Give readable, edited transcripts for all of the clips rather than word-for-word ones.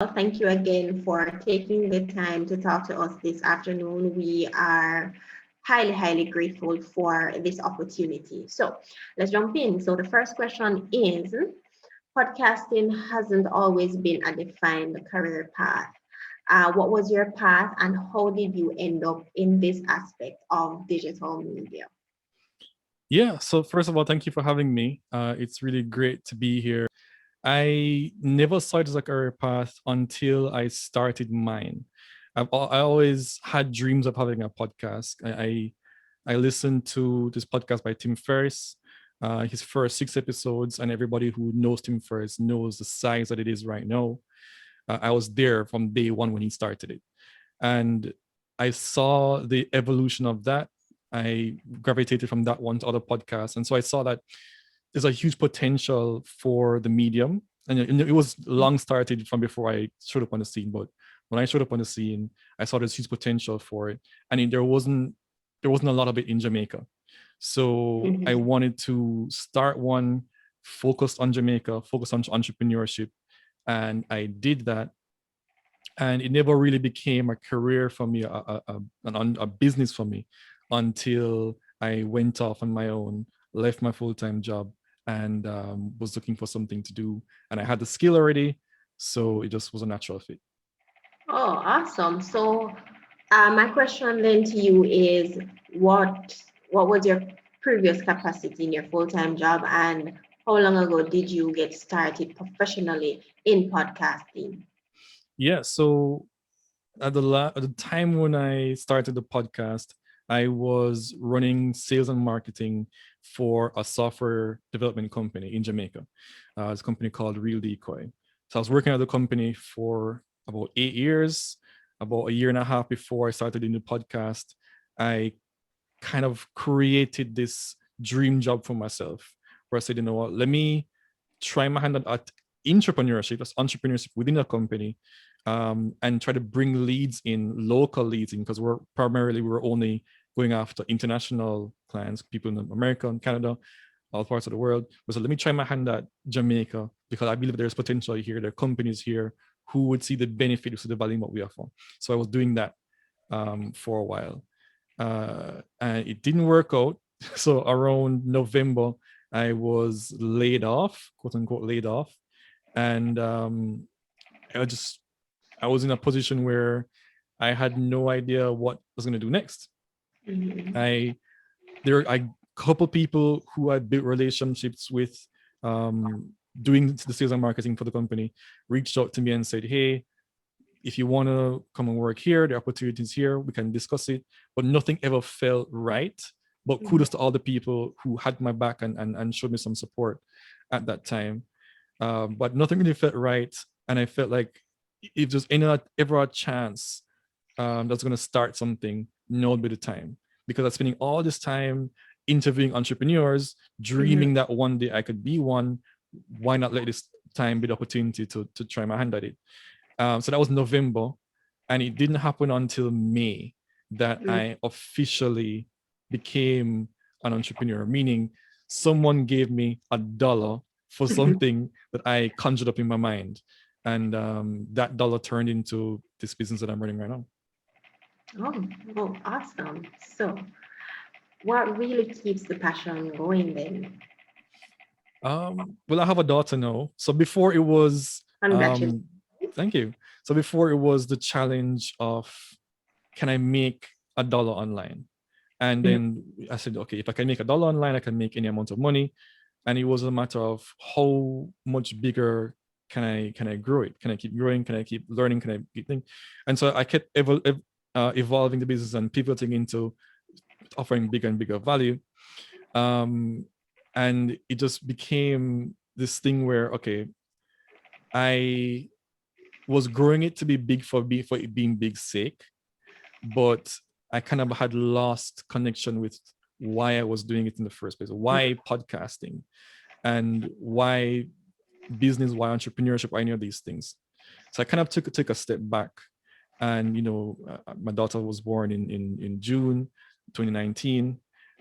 Thank you again for taking the time to talk to us this afternoon. We are highly grateful for this opportunity. So let's jump in. So the first question is, podcasting hasn't always been a defined career path. What was your path and how did you end up in this aspect of digital media? Yeah, so first of all, thank you for having me. It's really great to be here. I never saw it as a career path until I started mine. I always had dreams of having a podcast. I listened to this podcast by Tim Ferriss, his first 6 episodes, and everybody who knows Tim Ferriss knows the size that it is right now. I was there from day one when he started it. And I saw the evolution of that. I gravitated from that one to other podcasts. And so I saw that there's a huge potential for the medium. And it was long started from before I showed up on the scene. But when I showed up on the scene, I saw there's huge potential for it. And there wasn't a lot of it in Jamaica. So I Mhm. wanted to start one focused on Jamaica, focused on entrepreneurship. And I did that, and it never really became a career for me, a business for me, until I went off on my own, left my full-time job, and was looking for something to do. And I had the skill already, so it just was a natural fit. Oh, awesome. So, my question then to you is, what what was your previous capacity in your full-time job, and how long ago did you get started professionally in podcasting? Yeah, so at the time when I started the podcast, I was running sales and marketing for a software development company in Jamaica. It's a company called Real Decoy. So I was working at the company for about 8 years. About a year and a half before I started in the podcast, I kind of created this dream job for myself, where I said, you know what, let me try my hand at entrepreneurship, that's entrepreneurship within a company, and try to bring leads in, local leads in, because we're only going after international clients, people in America and Canada, all parts of the world. But so let me try my hand at Jamaica, because I believe there's potential here. There are companies here who would see the benefit, of the value in what we offer. So I was doing that for a while. And it didn't work out. So around November, I was laid off, quote unquote, laid off. And I just, I was in a position where I had no idea what I was going to do next. Mhm. I, I couple people who I built relationships with, um, doing the sales and marketing for the company, reached out to me and said, hey, if you want to come and work here, the opportunities here, we can discuss it. But nothing ever felt right. But Mhm. kudos to all the people who had my back and showed me some support at that time. But nothing really felt right. And I felt like if there's ever a chance that's going to start something, now would be the time. Because I'm spending all this time interviewing entrepreneurs, Mhm. dreaming that one day I could be one. Why not let this time be the opportunity to try my hand at it? So that was November, and it didn't happen until May that Mhm. I officially became an entrepreneur, meaning someone gave me $1 for something that I conjured up in my mind. And that dollar turned into this business that I'm running right now. Oh, oh, awesome. So, what really keeps the passion going then? Well, I have a daughter now. So before it was, Congratulations. thank you. So before it was the challenge of, can I make $1 online? And Mhm. then I said, okay, if I can make $1 online, I can make any amount of money. And it was a matter of how much bigger can I grow it? Can I keep growing? Can I keep learning? Can I keep thinking? And so I kept evolving the business and pivoting into offering bigger and bigger value. Um, and it just became this thing where, okay, I was growing it to be big for it being big sake, but I kind of had lost connection with why I was doing it in the first place, why podcasting, and why business, why entrepreneurship, why any of these things. So I kind of took a step back, and my daughter was born in June 2019,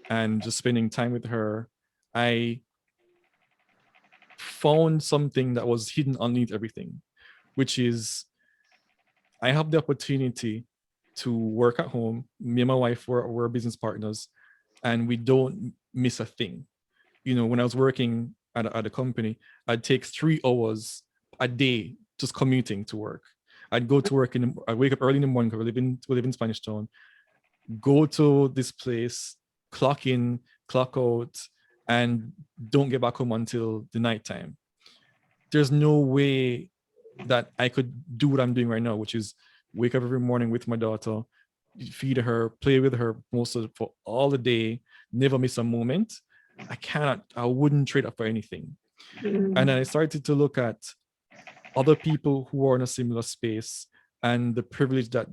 and just spending time with her, I found something that was hidden underneath everything, which is I have the opportunity to work at home. Me and my wife were business partners, and we don't miss a thing. When I was working at a company, I'd take 3 hours a day just commuting to work. I'd go to work I'd wake up early in the morning because we live in Spanish Town, go to this place, clock in, clock out, and don't get back home until the nighttime. There's no way that I could do what I'm doing right now, which is wake up every morning with my daughter, feed her, play with her for all the day, never miss a moment. I wouldn't trade up for anything. And then I started to look at other people who are in a similar space and the privilege that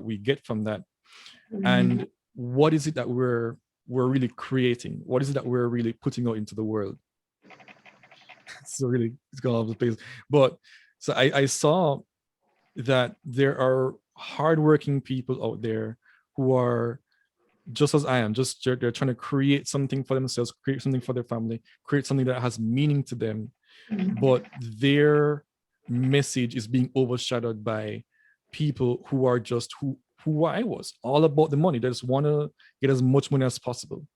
we get from that. And what is it that we're really creating? What is it that we're really putting out into the world? So really, it's gone all over the place. But so I saw that there are hardworking people out there who are just as I am. They're trying to create something for themselves, create something for their family, create something that has meaning to them. But their message is being overshadowed by people who are just who I was, all about the money. They just want to get as much money as possible.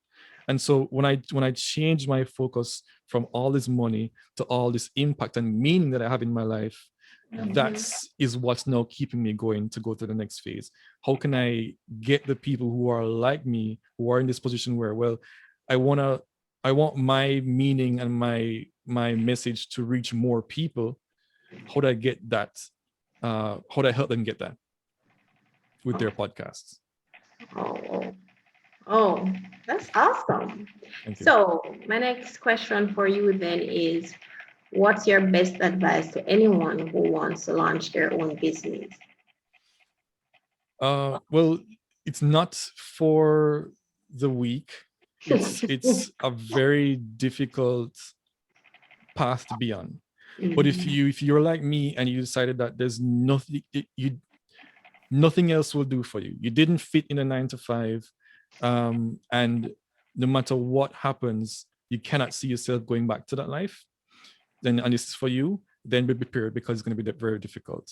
And so when I changed my focus from all this money to all this impact and meaning that I have in my life, is what's now keeping me going to go to the next phase. How can I get the people who are like me, who are in this position where, well, I want my meaning and my message to reach more people. How do I get that? How do I help them get that with their podcasts? Oh, that's awesome. So my next question for you then is, what's your best advice to anyone who wants to launch their own business? Well, it's not for the weak. It's a very difficult path to be on. But if you're like me and you decided that there's nothing else will do for you, you didn't fit in a 9 to 5, and no matter what happens, you cannot see yourself going back to that life, and this is for you, then be prepared, because it's going to be very difficult.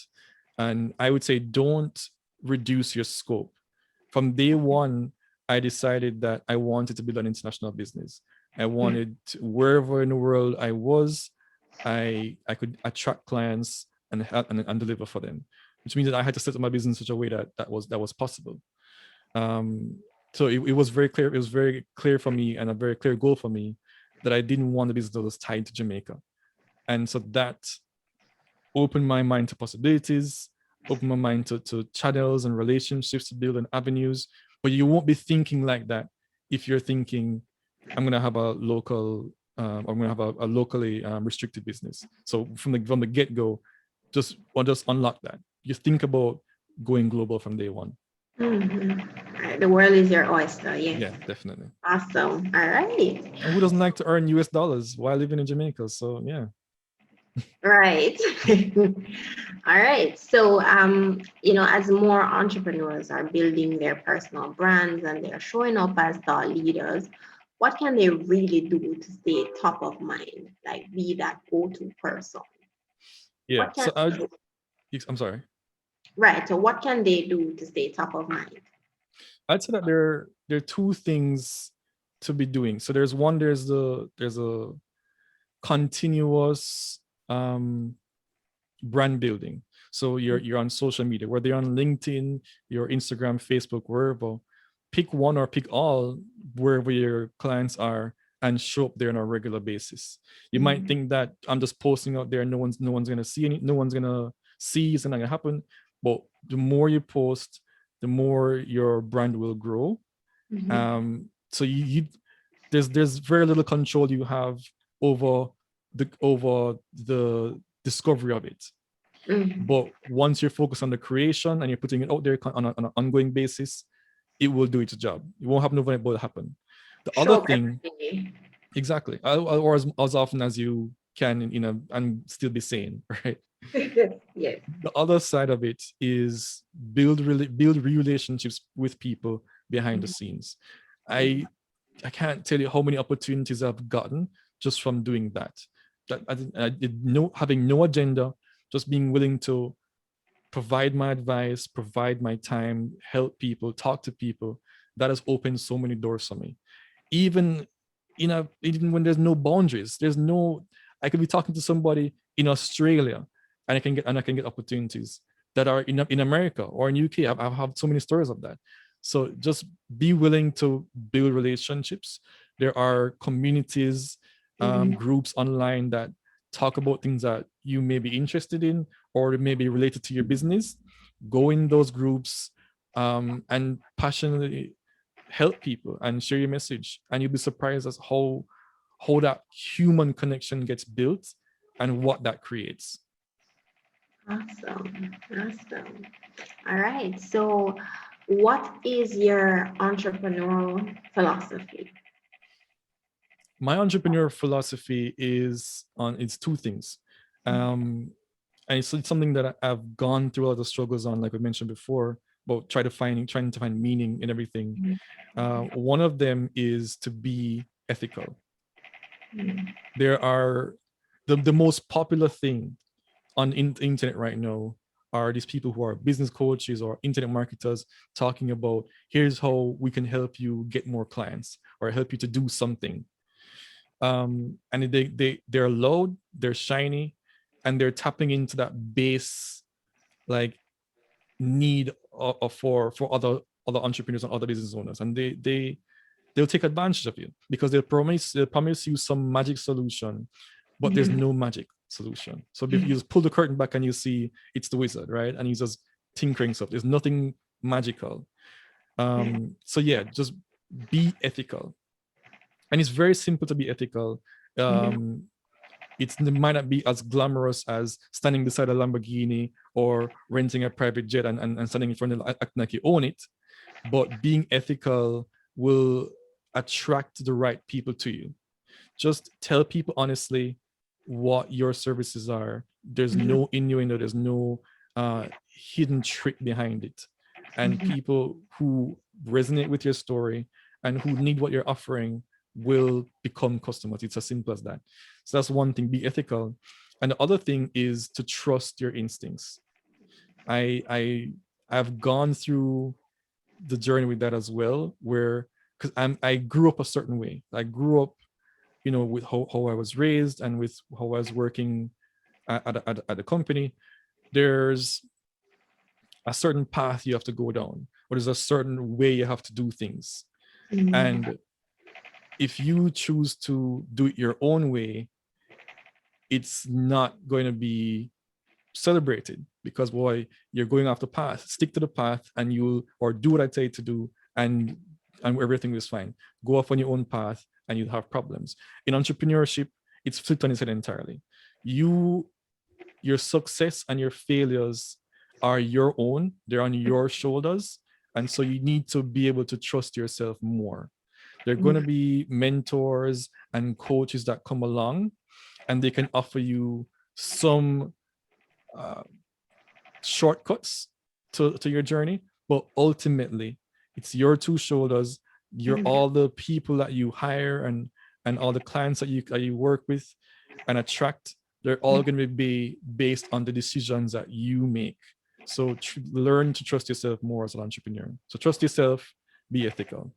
And I would say, don't reduce your scope. From day one, I decided that I wanted to build an international business. I wanted wherever in the world I was, I could attract clients and help and deliver for them, which means that I had to set up my business in such a way that was possible. So it was very clear. It was very clear for me, and a very clear goal for me, that I didn't want the business that was tied to Jamaica. And so that opened my mind to possibilities, opened my mind to channels and relationships to build and avenues. But you won't be thinking like that if you're thinking, I'm going to have a local, I'm going to have a locally restricted business. So from the get-go, just unlock that. You think about going global from day one. The world is your oyster. Yes. Yeah, definitely. Awesome. All right. And who doesn't like to earn US dollars while living in Jamaica? So yeah. Right. All right. So, as more entrepreneurs are building their personal brands and they're showing up as thought leaders, what can they really do to stay top of mind, like be that go-to person? Yeah. So I'm sorry. Right. So what can they do to stay top of mind? I'd say that there are two things to be doing. So there's a continuous brand building. So you're on social media, whether you're on LinkedIn, your Instagram, Facebook, wherever. Pick one or pick all wherever your clients are, and show up there on a regular basis. You might think that I'm just posting out there, no one's gonna see no one's gonna see, it's not gonna happen. But the more you post, the more your brand will grow. So there's very little control you have over the discovery of it. But once you're focused on the creation and you're putting it out there on an ongoing basis, it will do its job. You won't have no way about it happen. The other thing, exactly, or as often as you can, and still be sane, right? Yes. The other side of it is build relationships with people behind the scenes. I can't tell you how many opportunities I've gotten just from doing that. That I did having no agenda, just being willing to provide my advice, provide my time, help people, talk to people, that has opened so many doors for me. Even, even when there's no boundaries, I could be talking to somebody in Australia and I can get opportunities that are in America or in UK. I've had so many stories of that. So just be willing to build relationships. There are communities, groups online that talk about things that you may be interested in or may be related to your business. Go in those groups, and passionately help people and share your message, and you'll be surprised as how that human connection gets built and what that creates. Awesome. All right. So, what is your entrepreneurial philosophy? My entrepreneur philosophy it's two things. And it's something that I've gone through all the struggles on, like I mentioned before, about trying to find meaning in everything. One of them is to be ethical. There are the most popular thing on internet right now are these people who are business coaches or internet marketers talking about, here's how we can help you get more clients or help you to do something. And they're loud, they're shiny, and they're tapping into that base like need for other entrepreneurs and other business owners, and they'll take advantage of you because they'll promise you some magic solution, but there's no magic solution. So if you just pull the curtain back and you see it's the wizard, right? And he's just tinkering stuff. There's nothing magical. So yeah, just be ethical. And it's very simple to be ethical. It might not be as glamorous as standing beside a Lamborghini or renting a private jet and standing in front of it acting like you own it. But being ethical will attract the right people to you. Just tell people honestly what your services are. There's no innuendo, there's no hidden trick behind it. And people who resonate with your story and who need what you're offering will become customers. It's as simple as that. So that's one thing, be ethical. And the other thing is to trust your instincts. I've gone through the journey with that as well, where because I grew up a certain way. I grew up, with how I was raised and with how I was working at a company. There's a certain path you have to go down, or there's a certain way you have to do things. And if you choose to do it your own way, it's not going to be celebrated because, boy, you're going off the path. Stick to the path and or do what I tell you to do, and everything is fine. Go off on your own path and you'll have problems. In entrepreneurship, it's flipped on its head entirely. Your success and your failures are your own. They're on your shoulders. And so you need to be able to trust yourself more. There are going to be mentors and coaches that come along, and they can offer you some shortcuts to your journey. But ultimately, it's your two shoulders. You're all the people that you hire and all the clients that you work with and attract. They're all going to be based on the decisions that you make. So learn to trust yourself more as an entrepreneur. So trust yourself, be ethical.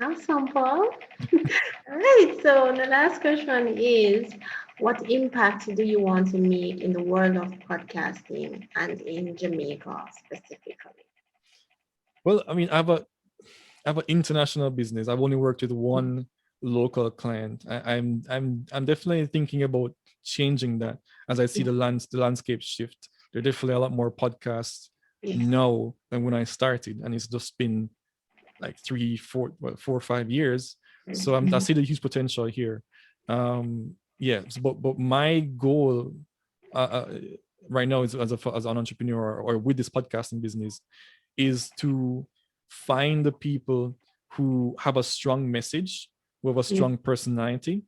Awesome, Paul. All right, so the last question is, what impact do you want to make in the world of podcasting and in Jamaica specifically? Well, I mean, I have an international business. I've only worked with one local client. I'm definitely thinking about changing that as I see the landscape shift. There are definitely a lot more podcasts now than when I started, and it's just been like 4 or 5 years. So I see the huge potential here. But my goal right now is as an entrepreneur or with this podcasting business is to find the people who have a strong message, who have a strong personality,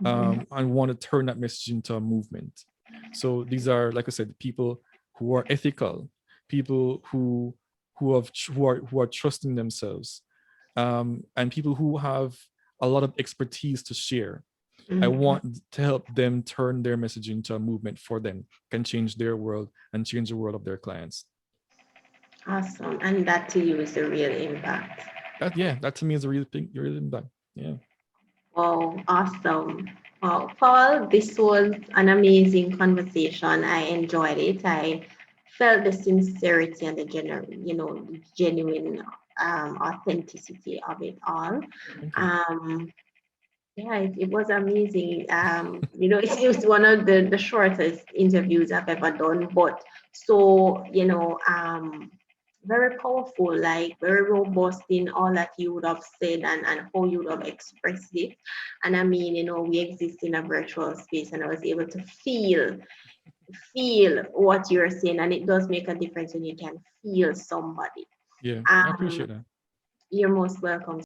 and want to turn that message into a movement. So these are, like I said, people who are ethical, people who are trusting themselves, and people who have a lot of expertise to share. I Mhm. want to help them turn their message into a movement for them, can change their world and change the world of their clients. Awesome. And that to you is the real impact. That, yeah, that to me is a real thing, real impact. Yeah. Wow, awesome. Wow, Paul, this was an amazing conversation. I enjoyed it. I felt the sincerity and the genuine authenticity of it all. Thank you. Um, yeah, it was amazing. It was one of the shortest interviews I've ever done, but so, very powerful, like very robust in all that you would have said and how you would have expressed it. And I mean, we exist in a virtual space and I was able to feel what you're saying. And it does make a difference when you can feel somebody. Yeah, I Um, appreciate that. you're most welcome.